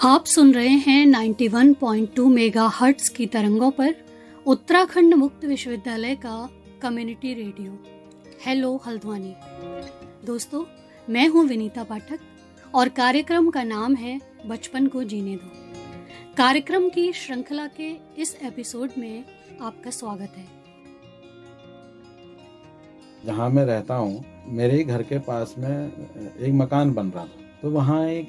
आप सुन रहे हैं 91.2 मेगाहर्ट्ज की तरंगों पर उत्तराखंड मुक्त विश्वविद्यालय का कम्युनिटी रेडियो हेलो हल्द्वानी। दोस्तों, मैं हूं विनीता पाठक और कार्यक्रम का नाम है बचपन को जीने दो। कार्यक्रम की श्रृंखला के इस एपिसोड में आपका स्वागत है। जहाँ मैं रहता हूँ, मेरे ही घर के पास में एक मकान बन रहा था, तो वहाँ एक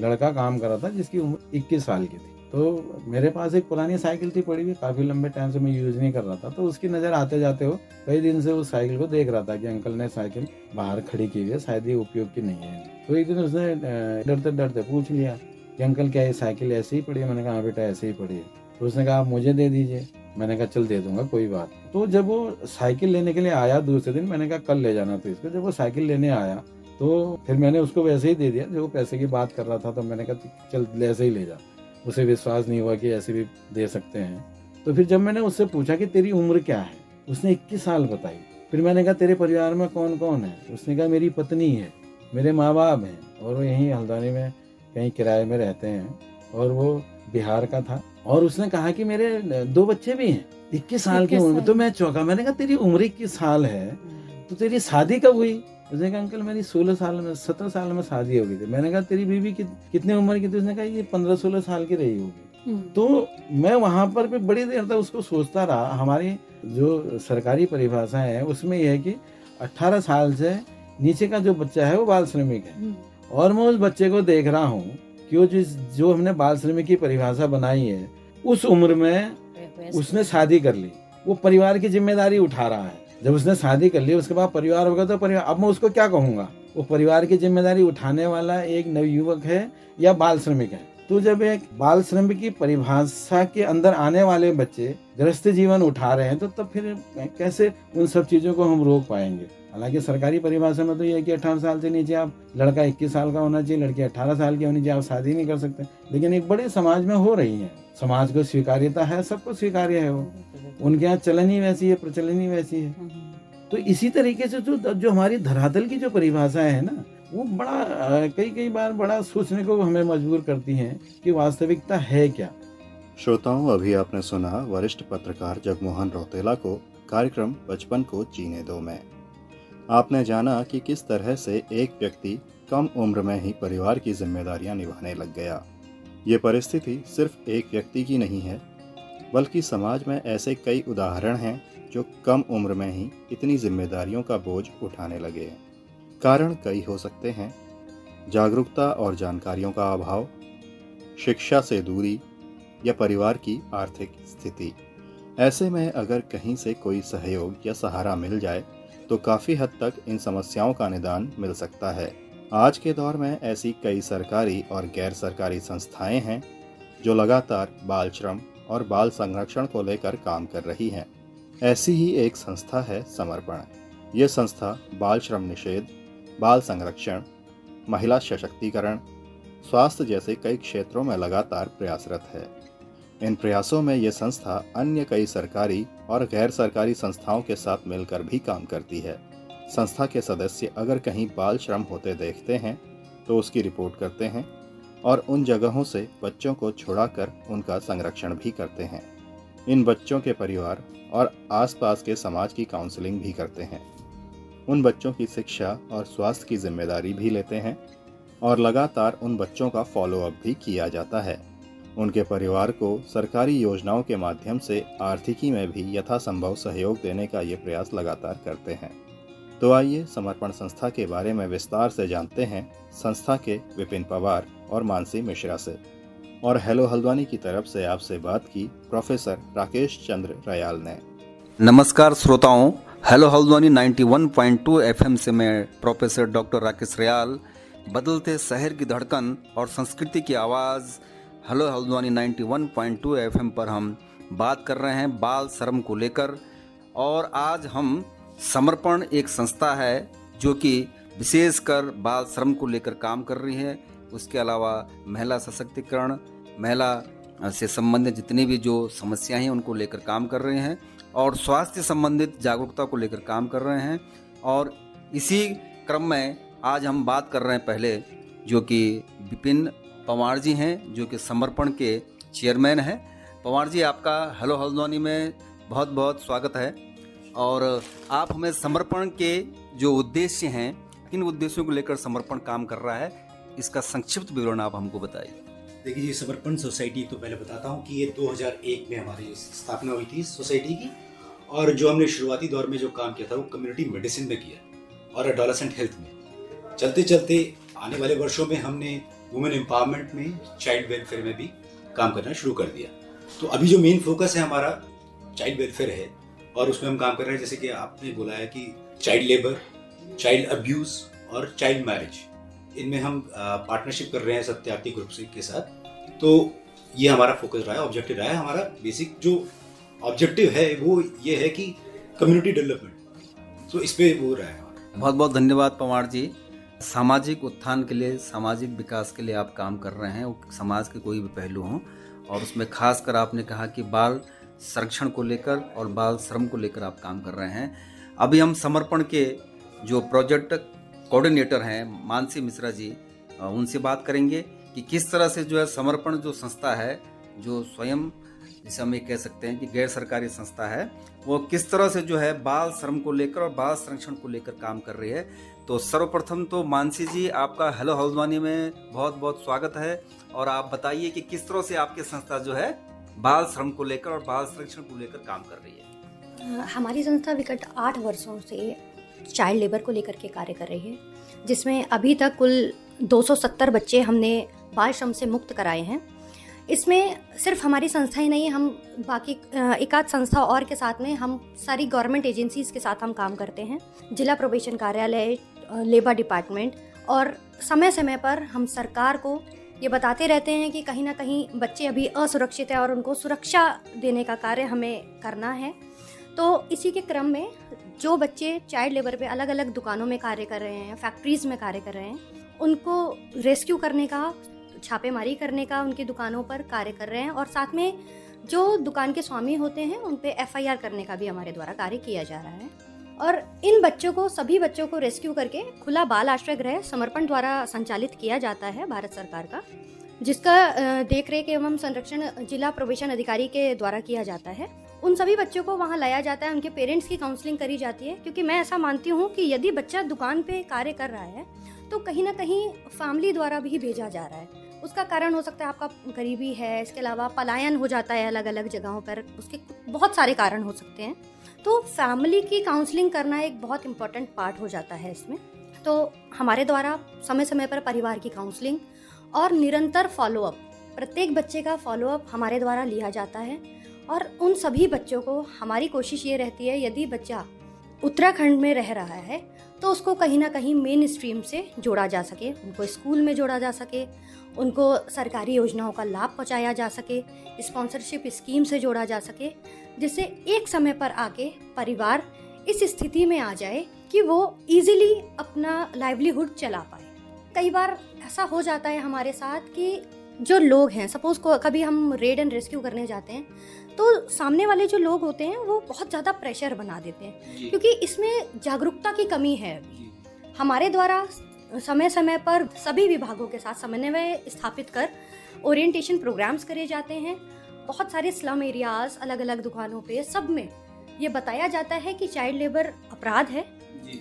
लड़का काम कर रहा था जिसकी उम्र 21 साल की थी। तो मेरे पास एक पुरानी साइकिल थी पड़ी हुई, काफ़ी लंबे टाइम से मैं यूज़ नहीं कर रहा था। तो उसकी नज़र आते जाते हो कई दिन से उस साइकिल को देख रहा था कि अंकल ने साइकिल बाहर खड़ी की हुई है, शायद ये उपयोग की नहीं है। तो एक दिन उसने डरते डरते पूछ लिया कि अंकल क्या ये साइकिल ऐसे ही पड़ी है? मैंने कहा हाँ बेटा ऐसे ही पड़ी है। तो उसने कहा आप मुझे दे दीजिए। मैंने कहा चल दे दूंगा, कोई बात। तो जब वो साइकिल लेने के लिए आया दूसरे दिन, मैंने कहा कल ले जाना तो इसको। जब वो साइकिल लेने आया तो फिर मैंने उसको वैसे ही दे दिया, जो पैसे की बात कर रहा था। तो मैंने कहा चल ऐसे ही ले जा। उसे विश्वास नहीं हुआ कि ऐसे भी दे सकते हैं। तो फिर जब मैंने उससे पूछा कि तेरी उम्र क्या है, उसने 21 साल बताई। फिर मैंने कहा तेरे परिवार में कौन कौन है? उसने कहा मेरी पत्नी है, मेरे माँ बाप हैं और वो यहीं हल्द्वानी में कहीं किराए में रहते हैं, और वो बिहार का था। और उसने कहा कि मेरे 2 बच्चे भी हैं 21 साल की उम्र में। तो मैं चौंका। मैंने कहा तेरी उम्र 21 साल है तो तेरी शादी कब हुई? उसने कहा अंकल मेरी 17 साल में शादी हो गई थी। मैंने कहा तेरी बीवी कितने उम्र की थी? उसने कहा ये 15-16 साल की रही होगी। तो मैं वहां पर भी बड़ी देर तक उसको सोचता रहा। हमारी जो सरकारी परिभाषा है उसमें यह है कि 18 साल से नीचे का जो बच्चा है वो बाल श्रमिक है। और मैं उस बच्चे को देख रहा हूँ कि वो जो हमने बाल श्रमिक की परिभाषा बनाई है, उस उम्र में उसने शादी कर ली। वो परिवार की जिम्मेदारी उठा रहा है। जब उसने शादी कर ली उसके बाद परिवार होगा तो परिवार, अब मैं उसको क्या कहूंगा? वो परिवार की जिम्मेदारी उठाने वाला एक नवयुवक है या बाल श्रमिक है? तो जब एक बाल श्रमिक की परिभाषा के अंदर आने वाले बच्चे गृहस्थ जीवन उठा रहे हैं, तो तब फिर कैसे उन सब चीजों को हम रोक पाएंगे? हालांकि सरकारी परिभाषा में तो ये है कि 18 साल से नीचे आप, लड़का 21 साल का होना चाहिए, लड़की 18 साल की होनी चाहिए, आप शादी नहीं कर सकते। लेकिन एक बड़े समाज में हो रही है, समाज को स्वीकार्यता है, सबको स्वीकार्य है। वो उनके यहाँ चलन ही वैसी है, प्रचलन ही वैसी है। तो इसी तरीके से जो हमारी धरातल की जो परिभाषाएं है ना, वो बड़ा कई बार बड़ा सोचने को हमें मजबूर करती हैं कि वास्तविकता है क्या। श्रोताओं, अभी आपने सुना वरिष्ठ पत्रकार जगमोहन रौतेला को कार्यक्रम बचपन को जीने दो में। आपने जाना कि किस तरह से एक व्यक्ति कम उम्र में ही परिवार की जिम्मेदारियां निभाने लग गया। ये परिस्थिति सिर्फ एक व्यक्ति की नहीं है, बल्कि समाज में ऐसे कई उदाहरण हैं जो कम उम्र में ही इतनी जिम्मेदारियों का बोझ उठाने लगे। कारण कई हो सकते हैं: जागरूकता और जानकारियों का अभाव, शिक्षा से दूरी, या परिवार की आर्थिक स्थिति। ऐसे में अगर कहीं से कोई सहयोग या सहारा मिल जाए तो काफ़ी हद तक इन समस्याओं का निदान मिल सकता है। आज के दौर में ऐसी कई सरकारी और गैर सरकारी संस्थाएं हैं जो लगातार बाल श्रम और बाल संरक्षण को लेकर काम कर रही हैं। ऐसी ही एक संस्था है समर्पण। ये संस्था बाल श्रम निषेध, बाल संरक्षण, महिला सशक्तिकरण, स्वास्थ्य जैसे कई क्षेत्रों में लगातार प्रयासरत है। इन प्रयासों में ये संस्था अन्य कई सरकारी और गैर सरकारी संस्थाओं के साथ मिलकर भी काम करती है। संस्था के सदस्य अगर कहीं बाल श्रम होते देखते हैं तो उसकी रिपोर्ट करते हैं और उन जगहों से बच्चों को छुड़ाकर उनका संरक्षण भी करते हैं। इन बच्चों के परिवार और आसपास के समाज की काउंसलिंग भी करते हैं। उन बच्चों की शिक्षा और स्वास्थ्य की जिम्मेदारी भी लेते हैं और लगातार उन बच्चों का फॉलोअप भी किया जाता है। उनके परिवार को सरकारी योजनाओं के माध्यम से आर्थिकी में भी यथासंभव सहयोग देने का ये प्रयास लगातार करते हैं। तो आइए समर्पण संस्था के बारे में विस्तार से जानते हैं संस्था के विपिन पवार और मानसी मिश्रा से। और हेलो हल्द्वानी की तरफ से आपसे बात की प्रोफेसर राकेश चंद्र रयाल ने। नमस्कार श्रोताओं, हेलो हल्द्वानी 91.2 FM से मैं प्रोफेसर डॉक्टर राकेश रयाल, बदलते शहर की धड़कन और संस्कृति की आवाज़ हेलो हल्द्वानी 91.2 FM पर हम बात कर रहे हैं बाल श्रम को लेकर। और आज हम समर्पण एक संस्था है जो कि विशेषकर बाल श्रम को लेकर काम कर रही है। उसके अलावा महिला सशक्तिकरण, महिला से संबंधित जितनी भी जो समस्याएं हैं उनको लेकर काम कर रहे हैं और स्वास्थ्य संबंधित जागरूकता को लेकर काम कर रहे हैं। और इसी क्रम में आज हम बात कर रहे हैं पहले जो कि विपिन पवार जी हैं, जो कि समर्पण के चेयरमैन हैं। पवार जी, आपका हेलो हल्द्वानी में बहुत बहुत स्वागत है। और आप हमें समर्पण के जो उद्देश्य हैं, किन उद्देश्यों को लेकर समर्पण काम कर रहा है, इसका संक्षिप्त विवरण आप हमको बताइए। देखिए जी, समर्पण सोसाइटी तो पहले बताता हूँ कि ये 2001 में हमारी स्थापना हुई थी सोसाइटी की। और जो हमने शुरुआती दौर में जो काम किया था वो कम्युनिटी मेडिसिन में किया और एडोलेसेंट हेल्थ में। चलते चलते आने वाले वर्षों में हमने वुमेन एम्पावरमेंट में, चाइल्ड वेलफेयर में भी काम करना शुरू कर दिया। तो अभी जो मेन फोकस है हमारा चाइल्ड वेलफेयर है, और उसमें हम काम कर रहे हैं, जैसे कि आपने बोला है कि चाइल्ड लेबर, चाइल्ड अब्यूज और चाइल्ड मैरिज, इनमें हम पार्टनरशिप कर रहे हैं सत्यार्थी ग्रुप से के साथ। तो ये हमारा फोकस रहा है, ऑब्जेक्टिव रहा है। हमारा बेसिक जो ऑब्जेक्टिव है वो ये है कि कम्युनिटी डेवलपमेंट, तो इस पे वो रहा है। बहुत बहुत धन्यवाद पवार जी। सामाजिक उत्थान के लिए, सामाजिक विकास के लिए आप काम कर रहे हैं, वो समाज के कोई भी पहलू हों, और उसमें खासकर आपने कहा कि बाल संरक्षण को लेकर और बाल श्रम को लेकर आप काम कर रहे हैं। अभी हम समर्पण के जो प्रोजेक्ट कोऑर्डिनेटर हैं मानसी मिश्रा जी, उनसे बात करेंगे कि किस तरह से जो है समर्पण जो संस्था है, जो स्वयं जिसे हम ये कह सकते हैं कि गैर सरकारी संस्था है, वो किस तरह से जो है बाल श्रम को लेकर और बाल संरक्षण को लेकर काम कर रही है। तो सर्वप्रथम तो मानसी जी, आपका हेलो हल्द्वानी में बहुत बहुत स्वागत है। और आप बताइए कि किस तरह से आपकी संस्था जो है बाल श्रम को लेकर और बाल संरक्षण को लेकर काम कर रही है। हमारी संस्था विगत 8 वर्षों से चाइल्ड लेबर को लेकर के कार्य कर रही है, जिसमें अभी तक कुल 270 बच्चे हमने बाल श्रम से मुक्त कराए हैं। इसमें सिर्फ हमारी संस्था ही नहीं, हम बाकी एकाध संस्था और के साथ में हम सारी गवर्नमेंट एजेंसीज के साथ हम काम करते हैं। जिला प्रोबेशन कार्यालय, लेबर डिपार्टमेंट, और समय समय पर हम सरकार को ये बताते रहते हैं कि कहीं ना कहीं बच्चे अभी असुरक्षित है और उनको सुरक्षा देने का कार्य हमें करना है। तो इसी के क्रम में जो बच्चे चाइल्ड लेबर पे अलग अलग दुकानों में कार्य कर रहे हैं, फैक्ट्रीज़ में कार्य कर रहे हैं, उनको रेस्क्यू करने का, छापेमारी करने का उनकी दुकानों पर कार्य कर रहे हैं। और साथ में जो दुकान के स्वामी होते हैं उन पे FIR करने का भी हमारे द्वारा कार्य किया जा रहा है। और इन बच्चों को, सभी बच्चों को रेस्क्यू करके खुला बाल आश्रय गृह समर्पण द्वारा संचालित किया जाता है भारत सरकार का, जिसका देखरेख एवं संरक्षण जिला प्रोबेशन अधिकारी के द्वारा किया जाता है। उन सभी बच्चों को वहाँ लाया जाता है, उनके पेरेंट्स की काउंसलिंग करी जाती है, क्योंकि मैं ऐसा मानती हूँ कि यदि बच्चा दुकान पे कार्य कर रहा है तो कहीं ना कहीं फैमिली द्वारा भी भेजा जा रहा है। उसका कारण हो सकता है आपका गरीबी है, इसके अलावा पलायन हो जाता है अलग अलग जगहों पर, उसके बहुत सारे कारण हो सकते हैं। तो फैमिली की काउंसलिंग करना एक बहुत इम्पोर्टेंट पार्ट हो जाता है इसमें। तो हमारे द्वारा समय समय पर परिवार की काउंसलिंग और निरंतर फॉलोअप, प्रत्येक बच्चे का फॉलोअप हमारे द्वारा लिया जाता है। और उन सभी बच्चों को हमारी कोशिश ये रहती है, यदि बच्चा उत्तराखंड में रह रहा है तो उसको कहीं ना कहीं मेन स्ट्रीम से जोड़ा जा सके, उनको स्कूल में जोड़ा जा सके, उनको सरकारी योजनाओं का लाभ पहुंचाया जा सके, स्पॉन्सरशिप स्कीम से जोड़ा जा सके, जिससे एक समय पर आके परिवार इस स्थिति में आ जाए कि वो इजीली अपना लाइवलीहुड चला पाए। कई बार ऐसा हो जाता है हमारे साथ कि जो लोग हैं, सपोज को कभी हम रेड एंड रेस्क्यू करने जाते हैं तो सामने वाले जो लोग होते हैं वो बहुत ज़्यादा प्रेशर बना देते हैं, क्योंकि इसमें जागरूकता की कमी है। हमारे द्वारा समय समय पर सभी विभागों के साथ समन्वय स्थापित कर ओरिएंटेशन प्रोग्राम्स करे जाते हैं। बहुत सारे स्लम एरियाज, अलग अलग दुकानों पे, सब में ये बताया जाता है कि चाइल्ड लेबर अपराध है,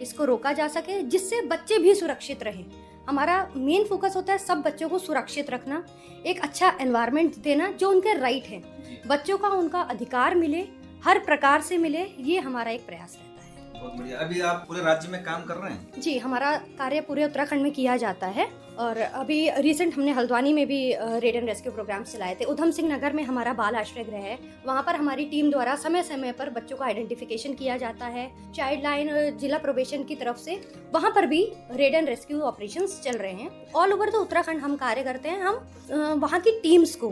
इसको रोका जा सके, जिससे बच्चे भी सुरक्षित रहें। हमारा मेन फोकस होता है सब बच्चों को सुरक्षित रखना, एक अच्छा एनवायरनमेंट देना जो उनके राइट है, बच्चों का उनका अधिकार मिले, हर प्रकार से मिले, ये हमारा एक प्रयास रहता है। बहुत बढ़िया। अभी आप पूरे राज्य में काम कर रहे हैं? जी, हमारा कार्य पूरे उत्तराखंड में किया जाता है। और अभी रिसेंट हमने हल्द्वानी में भी रेड एंड रेस्क्यू प्रोग्राम चलाए थे। उधम सिंह नगर में हमारा बाल आश्रय गृह है, वहाँ पर हमारी टीम द्वारा समय समय पर बच्चों का आइडेंटिफिकेशन किया जाता है। चाइल्ड लाइन जिला प्रोबेशन की तरफ से वहाँ पर भी रेड एंड रेस्क्यू ऑपरेशंस चल रहे हैं। ऑल ओवर तो उत्तराखंड हम कार्य करते हैं। हम वहाँ की टीम्स को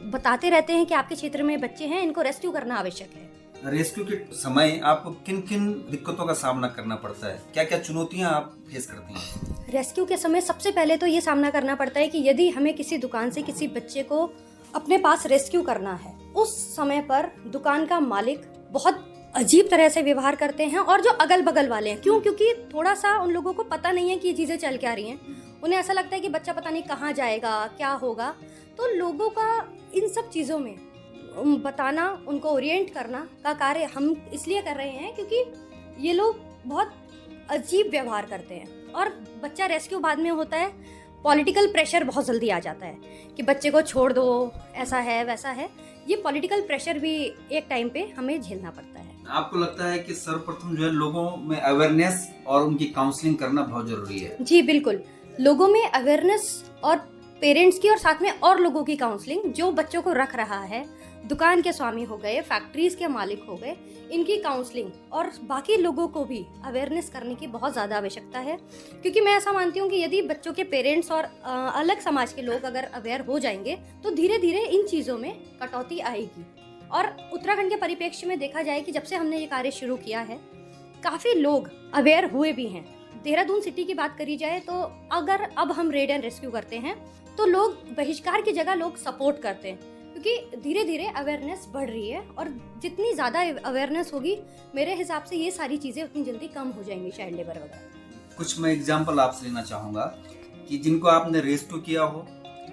बताते रहते हैं कि आपके क्षेत्र में बच्चे हैं, इनको रेस्क्यू करना आवश्यक है। रेस्क्यू के समय आपको किन किन दिक्कतों का सामना करना पड़ता है, क्या क्या चुनौतियां आप फेस करती हैं? रेस्क्यू के समय सबसे पहले तो ये सामना करना पड़ता है कि यदि हमें किसी दुकान से किसी बच्चे को अपने पास रेस्क्यू करना है, उस समय पर दुकान का मालिक बहुत अजीब तरह से व्यवहार करते हैं, और जो अगल बगल वाले हैं, क्योंकि थोड़ा सा उन लोगों को पता नहीं है कि ये चीजें चल क्या रही हैं, उन्हें ऐसा लगता है कि बच्चा पता नहीं कहाँ जाएगा, क्या होगा। तो लोगों का इन सब चीज़ों में बताना, उनको ओरिएंट करना का कार्य हम इसलिए कर रहे हैं क्योंकि ये लोग बहुत अजीब व्यवहार करते हैं और बच्चा रेस्क्यू बाद में होता है। पॉलिटिकल प्रेशर बहुत जल्दी आ जाता है कि बच्चे को छोड़ दो, ऐसा है वैसा है। ये पॉलिटिकल प्रेशर भी एक टाइम पे हमें झेलना पड़ता है। आपको लगता है कि सर्वप्रथम जो है लोगों में अवेयरनेस और उनकी काउंसलिंग करना बहुत जरूरी है? जी बिल्कुल, लोगों में अवेयरनेस और पेरेंट्स की और साथ में और लोगों की काउंसलिंग, जो बच्चों को रख रहा है, दुकान के स्वामी हो गए, फैक्ट्रीज के मालिक हो गए, इनकी काउंसलिंग और बाकी लोगों को भी अवेयरनेस करने की बहुत ज़्यादा आवश्यकता है। क्योंकि मैं ऐसा मानती हूँ कि यदि बच्चों के पेरेंट्स और अलग समाज के लोग अगर अवेयर हो जाएंगे तो धीरे धीरे इन चीज़ों में कटौती आएगी। और उत्तराखंड के परिप्रेक्ष्य में देखा जाए कि जब से हमने ये कार्य शुरू किया है, काफ़ी लोग अवेयर हुए भी हैं। देहरादून सिटी की बात करी जाए तो अगर अब हम रेड एंड रेस्क्यू करते हैं तो लोग बहिष्कार की जगह लोग सपोर्ट करते हैं, क्योंकि धीरे धीरे अवेयरनेस बढ़ रही है। और जितनी ज़्यादा अवेयरनेस होगी, मेरे हिसाब से ये सारी चीज़ें उतनी जल्दी कम हो जाएंगी, चाइल्ड लेबर वगैरह। कुछ मैं एग्जांपल आपसे लेना चाहूँगा कि जिनको आपने रेस्क्यू किया हो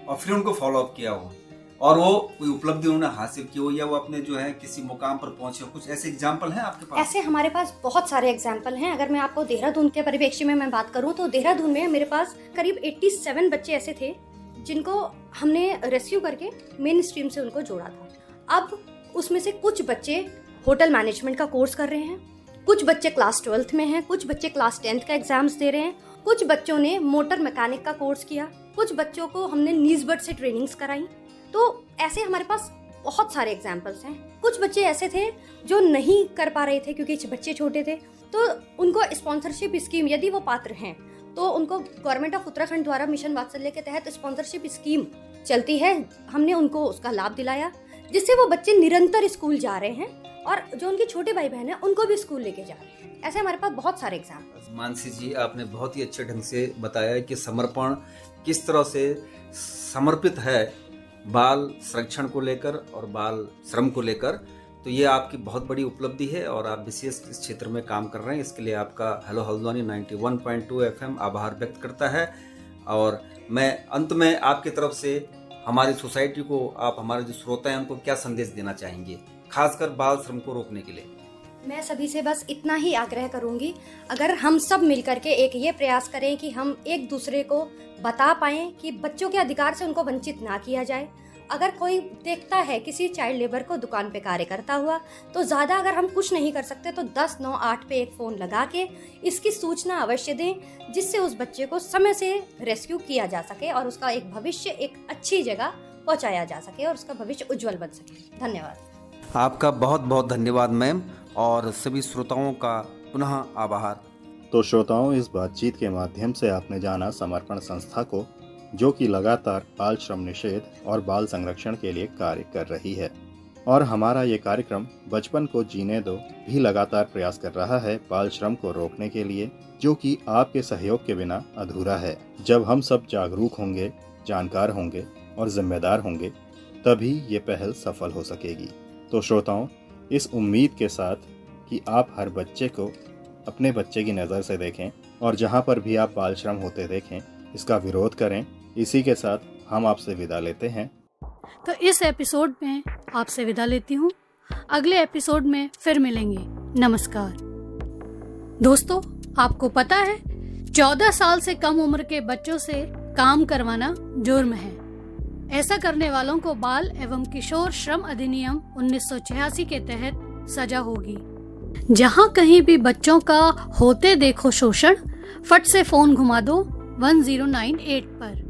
और फिर उनको फॉलो अप किया हो और वो कोई उपलब्धि उन्होंने हासिल की हो या वो अपने जो है किसी मुकाम पर पहुंचे हो, कुछ ऐसे एग्जांपल हैं आपके पास? ऐसे हमारे पास बहुत सारे एग्जांपल हैं। अगर मैं आपको देहरादून के परिप्रेक्ष्य में मैं बात करूं तो देहरादून में मेरे पास करीब 87 बच्चे ऐसे थे जिनको हमने रेस्क्यू करके मेन स्ट्रीम से उनको जोड़ा था। अब उसमें से कुछ बच्चे होटल मैनेजमेंट का कोर्स कर रहे हैं, कुछ बच्चे क्लास 12th में हैं, कुछ बच्चे क्लास 10th का एग्जाम्स दे रहे हैं, कुछ बच्चों ने मोटर मैकेनिक का कोर्स किया, कुछ बच्चों को हमने नीजबर्ड से ट्रेनिंग्स कराई। तो ऐसे हमारे पास बहुत सारे एग्जाम्पल्स हैं। कुछ बच्चे ऐसे थे जो नहीं कर पा रहे थे क्योंकि बच्चे छोटे थे, तो उनको स्पॉन्सरशिप स्कीम, यदि वो पात्र हैं तो उनको गवर्नमेंट ऑफ उत्तराखंड द्वारा मिशन वात्सल्य के तहत स्पॉन्सरशिप स्कीम चलती है, हमने उनको उसका लाभ दिलाया, जिससे वो बच्चे निरंतर स्कूल जा रहे हैं और जो उनके छोटे भाई बहन हैं उनको भी स्कूल लेके जा रहे हैं। ऐसे हमारे पास बहुत सारे एग्जाम्पल्स। मानसी जी, आपने बहुत ही अच्छे ढंग से बताया कि समर्पण किस तरह से समर्पित है बाल संरक्षण को लेकर और बाल श्रम को लेकर। तो ये आपकी बहुत बड़ी उपलब्धि है और आप विशेष इस क्षेत्र में काम कर रहे हैं। इसके लिए आपका हेलो हल्द्वानी 91.2 FM आभार व्यक्त करता है। और मैं अंत में आपकी तरफ से हमारी सोसाइटी को, आप हमारे जो श्रोता हैं उनको क्या संदेश देना चाहेंगे, खासकर बाल श्रम को रोकने के लिए? मैं सभी से बस इतना ही आग्रह करूंगी, अगर हम सब मिलकर के एक ये प्रयास करें कि हम एक दूसरे को बता पाएं कि बच्चों के अधिकार से उनको वंचित ना किया जाए। अगर कोई देखता है किसी चाइल्ड लेबर को दुकान पे कार्य करता हुआ, तो ज़्यादा अगर हम कुछ नहीं कर सकते तो 1098 पे एक फ़ोन लगा के इसकी सूचना अवश्य दें, जिससे उस बच्चे को समय से रेस्क्यू किया जा सके और उसका एक भविष्य एक अच्छी जगह पहुंचाया जा सके और उसका भविष्य उज्जवल बन सके। धन्यवाद। आपका बहुत बहुत धन्यवाद मैम, और सभी श्रोताओं का पुनः आभार। तो श्रोताओं, इस बातचीत के माध्यम से आपने जाना समर्पण संस्था को, जो कि लगातार बाल श्रम निषेध और बाल संरक्षण के लिए कार्य कर रही है। और हमारा ये कार्यक्रम बचपन को जीने दो भी लगातार प्रयास कर रहा है बाल श्रम को रोकने के लिए, जो कि आपके सहयोग के बिना अधूरा है। जब हम सब जागरूक होंगे, जानकार होंगे और जिम्मेदार होंगे, तभी ये पहल सफल हो सकेगी। तो श्रोताओं, इस उम्मीद के साथ कि आप हर बच्चे को अपने बच्चे की नज़र से देखें और जहाँ पर भी आप बाल श्रम होते देखें, इसका विरोध करें। इसी के साथ हम आपसे विदा लेते हैं। तो इस एपिसोड में आपसे विदा लेती हूँ। अगले एपिसोड में फिर मिलेंगे। नमस्कार दोस्तों, आपको पता है 14 साल से कम उम्र के बच्चों से काम करवाना जुर्म है। ऐसा करने वालों को बाल एवं किशोर श्रम अधिनियम 1986 के तहत सजा होगी। जहाँ कहीं भी बच्चों का होते देखो शोषण, फट से फोन घुमा दो 1098 पर।